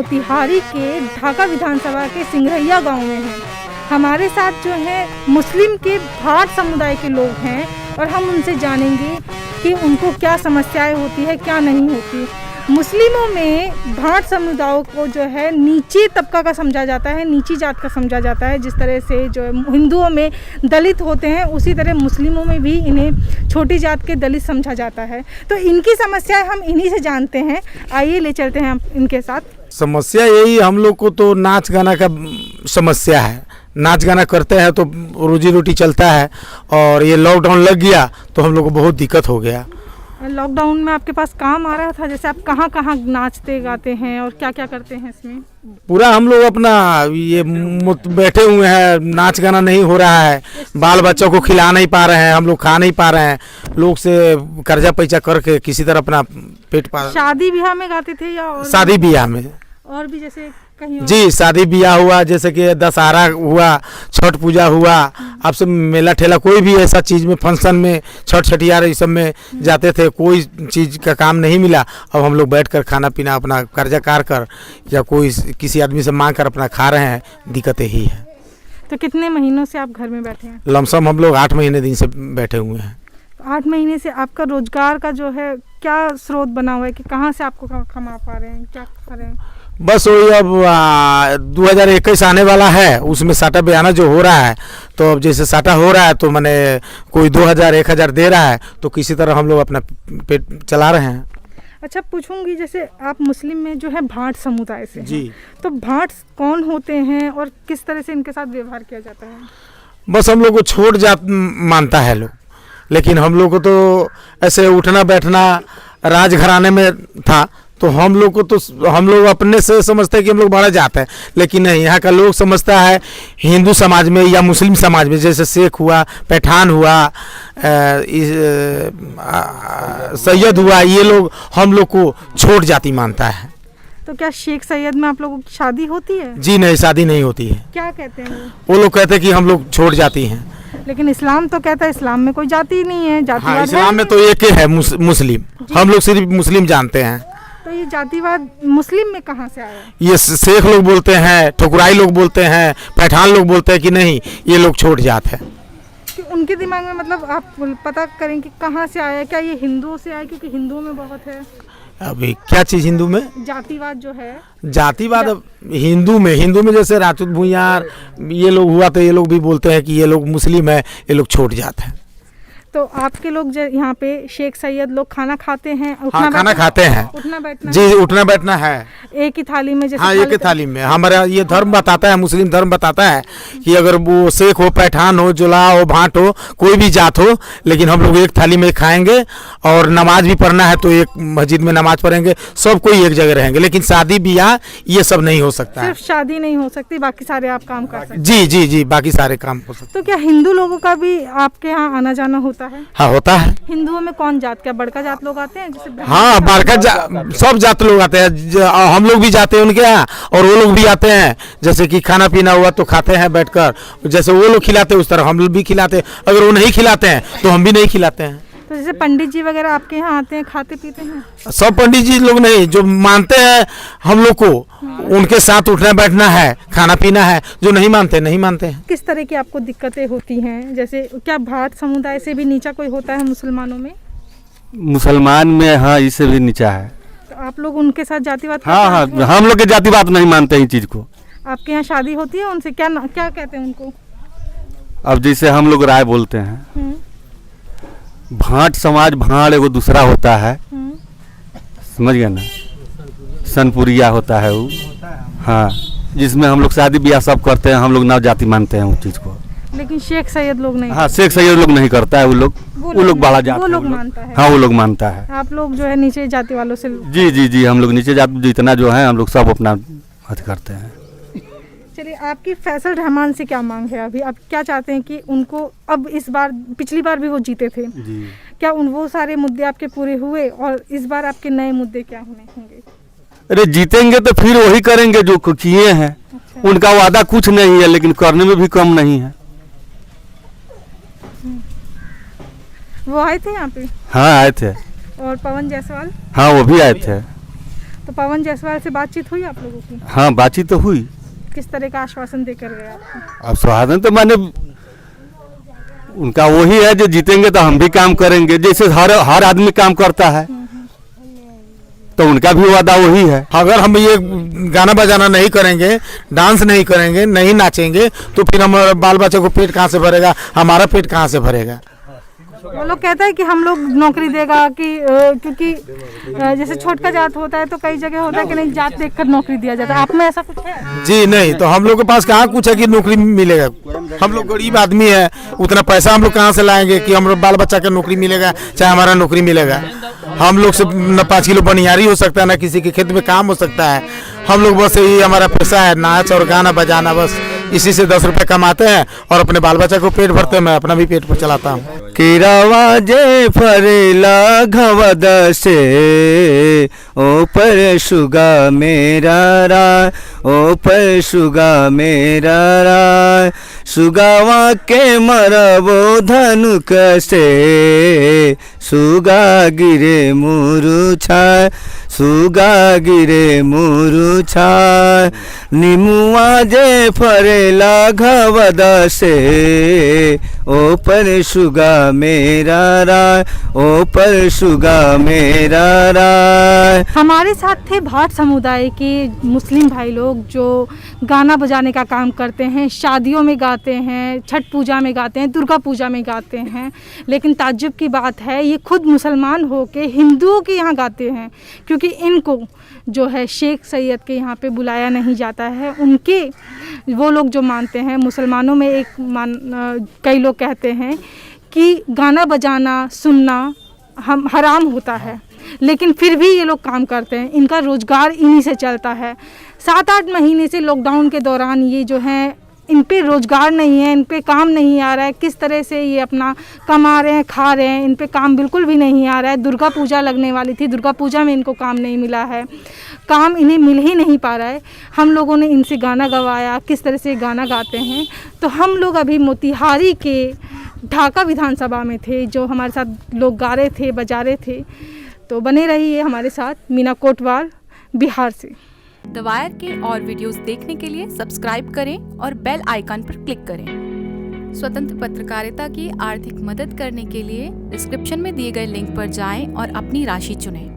मोतिहारी के ढाका विधानसभा के सिंघरैया गांव में हैं। हमारे साथ जो है मुस्लिम के भाट समुदाय के लोग हैं और हम उनसे जानेंगे कि उनको क्या समस्याएं होती है, क्या नहीं होती। मुस्लिमों में भाट समुदायों को जो है नीचे तबका का समझा जाता है, नीची जात का समझा जाता है। जिस तरह से जो हिंदुओं में दलित होते हैं उसी तरह मुस्लिमों में भी इन्हें छोटी जात के दलित समझा जाता है। तो इनकी समस्याएं हम इन्हीं से जानते हैं। आइए ले चलते हैं हम इनके साथ। समस्या यही, हम लोग को तो नाच गाना का समस्या है। नाच गाना करते हैं तो रोजी रोटी चलता है, और ये लॉकडाउन लग गया तो हम लोग को बहुत दिक्कत हो गया। लॉकडाउन में आपके पास काम आ रहा था, जैसे आप कहाँ कहाँ नाचते गाते हैं और क्या क्या करते हैं इसमें? पूरा हम लोग अपना ये बैठे हुए हैं, नाच गाना नहीं हो रहा है, बाल बच्चों को खिला नहीं पा रहे हैं, हम लोग खा नहीं पा रहे हैं, लोग से कर्जा पैसा करके किसी तरह अपना पेट पाल। शादी ब्याह में गाते थे या और शादी ब्याह में? और भी जैसे कहीं और? जी, शादी ब्याह हुआ, जैसे कि दशहरा हुआ, छठ पूजा हुआ, अब सब मेला ठेला कोई भी ऐसा चीज़ में, फंक्शन में, छठ छठियार इस सब में जाते थे, कोई चीज़ का काम नहीं मिला। अब हम लोग बैठकर खाना पीना अपना कर्जा कार कर या कोई किसी आदमी से मांग कर अपना खा रहे हैं। दिक्कतें ही है। तो कितने महीनों से आप घर में बैठे हैं? लमसम हम लोग 8 महीने दिन से बैठे हुए हैं। 8 महीने से आपका रोजगार का जो है क्या स्रोत बना हुआ है कि कहाँ से आपको कमा पा रहे हैं, क्या खा रहे हैं? बस वही, अब 2021 आने वाला है, उसमें साटा बयाना जो हो रहा है, तो अब जैसे साटा हो रहा है तो मैंने कोई 2000-1000 दे रहा है, तो किसी तरह हम लोग अपना पेट चला रहे हैं। अच्छा, पूछूंगी, जैसे आप मुस्लिम में जो है भाट समुदाय से हैं, जी। तो भाट कौन होते हैं और किस तरह से इनके साथ व्यवहार किया जाता है? बस हम लोग को छोट जात मानता है लोग, लेकिन हम लोग को तो ऐसे उठना बैठना राजघराने में था, तो हम लोग को तो हम लोग अपने से समझते हैं कि हम लोग बड़ा जात है, लेकिन नहीं, यहाँ का लोग समझता है हिंदू समाज में या मुस्लिम समाज में, जैसे शेख हुआ, पठान हुआ, सैयद हुआ, ये लोग हम लोग को छोट जाति मानता है। तो क्या शेख सैयद में आप लोगों की शादी होती है? जी नहीं, शादी नहीं होती है। क्या कहते हैं वो लोग कहते हैं कि हम लोग छोट जाति हैं। लेकिन इस्लाम तो कहता है इस्लाम में कोई जाति नहीं है, जातिवाद। हाँ, इस्लाम में तो एक ही है, मुस्लिम। हम लोग सिर्फ मुस्लिम जानते हैं। तो ये जातिवाद मुस्लिम में कहाँ से आया? ये शेख लोग बोलते हैं, ठकुराई लोग बोलते हैं, पठान लोग बोलते हैं कि नहीं, ये लोग छोट जात है। कि उनके दिमाग में, मतलब आप पता करें कि कहाँ से आया, क्या ये हिंदुओं से आया? क्योंकि हिंदुओं में बहुत है अभी क्या चीज़ हिंदू में जातिवाद जो है। जातिवाद अब हिंदू में जैसे राजपूत भूमियार ये लोग हुआ, तो ये लोग भी बोलते हैं कि ये लोग मुस्लिम है, ये लोग छोट जात है। तो आपके लोग जो यहाँ पे शेख सैयद लोग खाना खाते हैं, हाँ, खाना खाते हैं, उठना बैठना? जी, उठना बैठना है एक ही थाली में, जैसे हाँ, एक ही थाली में। हमारा ये धर्म बताता है, मुस्लिम धर्म बताता है कि अगर वो शेख हो, पठान हो, जुला हो, भाट हो, कोई भी जात हो, लेकिन हम लोग एक थाली में खाएंगे, और नमाज भी पढ़ना है तो एक मस्जिद में नमाज पढ़ेंगे, सब कोई एक जगह रहेंगे। लेकिन शादी ब्याह ये सब नहीं हो सकता है। सिर्फ शादी नहीं हो सकती, बाकी सारे आप काम कर सकते हैं? जी जी जी, बाकी सारे काम हो सकते। तो क्या हिंदू लोगों का भी आपके यहाँ आना जाना होता है? हाँ, होता है। हिंदुओं में कौन जात, क्या बड़का जात लोग आते हैं जैसे? हाँ, बड़का सब जात लोग आते हैं, हम लोग भी जाते हैं उनके यहाँ, और वो लोग भी आते हैं। जैसे कि खाना पीना हुआ तो खाते हैं बैठकर, जैसे वो लोग खिलाते हैं उस तरह हम लोग भी खिलाते हैं। अगर वो नहीं खिलाते हैं तो हम भी नहीं खिलाते हैं। तो जैसे पंडित जी वगैरह आपके यहाँ आते हैं, खाते पीते हैं? सब पंडित जी लोग नहीं, जो मानते हैं हम लोग को, उनके साथ उठना बैठना है, खाना पीना है। जो नहीं मानते नहीं मानते हैं। किस तरह की आपको दिक्कतें होती हैं? जैसे क्या भाट समुदाय से भी नीचा कोई होता है मुसलमानों में? मुसलमान में हाँ, इससे भी नीचा है। तो आप लोग उनके साथ जातिवाद हाँ हाँ, हम लोग के जातिवाद नहीं मानते हैं चीज़ को। आपके यहाँ शादी होती है उनसे, क्या क्या कहते हैं उनको? अब जैसे हम लोग राय बोलते हैं, भाट समाज, भाड़ एगो दूसरा होता है, समझ गए ना, सनपुरिया होता है वो, हाँ, जिसमें हम लोग शादी ब्याह सब करते हैं, हम लोग नव जाति मानते हैं उस चीज़ को। लेकिन शेख सैयद लोग नहीं? हाँ, शेख सैयद लोग नहीं करता है, वो लोग बड़ा जात, वो लोग मानता है। हाँ, वो लोग मानता है। आप लोग जो है नीचे जाति वालों से? जी जी जी, हम लोग नीचे जाति जितना जो है हम लोग सब अपना हद करते हैं। चलिए, आपकी फैसल रहमान से क्या मांग है अभी? आप क्या चाहते हैं कि उनको, अब इस बार, पिछली बार भी वो जीते थे जी, क्या वो सारे मुद्दे आपके पूरे हुए, और इस बार आपके नए मुद्दे क्या होंगे? अरे जीतेंगे तो फिर वही करेंगे जो किए हैं। अच्छा। उनका वादा कुछ नहीं है, लेकिन करने में भी कम नहीं है। वो आए थे यहाँ पे? हाँ, आए थे। और पवन जायसवाल? हाँ, वो भी आए थे। तो पवन जायसवाल से बातचीत हुई आप लोगों की? हाँ, बातचीत तो हुई। किस तरह का आश्वासन देकर गए आपको? अब स्वागत तो मैंने उनका वही है, जो जीतेंगे तो हम भी काम करेंगे, जैसे हर आदमी काम करता है, तो उनका भी वादा वही है। अगर हम ये गाना बजाना नहीं करेंगे, डांस नहीं करेंगे, नहीं नाचेंगे, तो फिर हमारे बाल बच्चे को पेट कहाँ से भरेगा, हमारा पेट कहाँ से भरेगा। वो लोग कहते हैं कि हम लोग नौकरी देगा कि क्योंकि जैसे छोटका जात होता है तो कई जगह होता है कि नहीं, जात देखकर नौकरी दिया जाता है। आप में ऐसा कुछ है? जी नहीं, तो हम लोग के पास कहाँ कुछ है कि नौकरी मिलेगा। हम लोग गरीब आदमी है, उतना पैसा हम लोग कहाँ से लाएंगे कि हम लोग बाल बच्चा का नौकरी मिलेगा, चाहे हमारा नौकरी मिलेगा। हम लोग से न 5 किलो बनियारी हो सकता है, ना किसी के खेत में काम हो सकता है। हम लोग बस यही हमारा पेशा है, नाच और गाना बजाना, बस इसी से 10 रुपये कमाते हैं और अपने बाल बच्चा को पेट भरते हैं। मैं अपना भी पेट पर चलाता हूँ। किरावा जे फरेला घवद से ओ पर सुगा मेरा रा, ओ पर सुगा मेरा रा, सुगावा के मरबो धनुक से, सुगा गिरे मुरुछा, सुगा गिरे मुरुछा, निमुआ जे फरेला घवद से ओ पर सुगा मेरा राय, ओ पर सुगा मेरा राय। हमारे साथ थे भाट समुदाय के मुस्लिम भाई लोग जो गाना बजाने का काम करते हैं, शादियों में गाते हैं, छठ पूजा में गाते हैं, दुर्गा पूजा में गाते हैं। लेकिन ताज्जुब की बात है, ये खुद मुसलमान होके हिंदुओं के यहाँ गाते हैं, क्योंकि इनको जो है शेख सैयद के यहाँ पे बुलाया नहीं जाता है। उनके वो लोग जो मानते हैं, मुसलमानों में कई लोग कहते हैं कि गाना बजाना सुनना हम हराम होता है, लेकिन फिर भी ये लोग काम करते हैं। इनका रोज़गार इन्हीं से चलता है। 7-8 महीने से लॉकडाउन के दौरान ये जो है, इन पे रोज़गार नहीं है, इन पे काम नहीं आ रहा है। किस तरह से ये अपना कमा रहे हैं, खा रहे हैं, इन पे काम बिल्कुल भी नहीं आ रहा है। दुर्गा पूजा लगने वाली थी, दुर्गा पूजा में इनको काम नहीं मिला है, काम इन्हें मिल ही नहीं पा रहा है। हम लोगों ने इनसे गाना गवाया, किस तरह से गाना गाते हैं। तो हम लोग अभी मोतिहारी के ढाका विधानसभा में थे, जो हमारे साथ लोग गा रहे थे, बजा रहे थे। तो बने रहिए हमारे साथ। मीना कोटवाल, बिहार से। द वायर के और वीडियोस देखने के लिए सब्सक्राइब करें और बेल आइकन पर क्लिक करें। स्वतंत्र पत्रकारिता की आर्थिक मदद करने के लिए डिस्क्रिप्शन में दिए गए लिंक पर जाएं और अपनी राशि चुनें।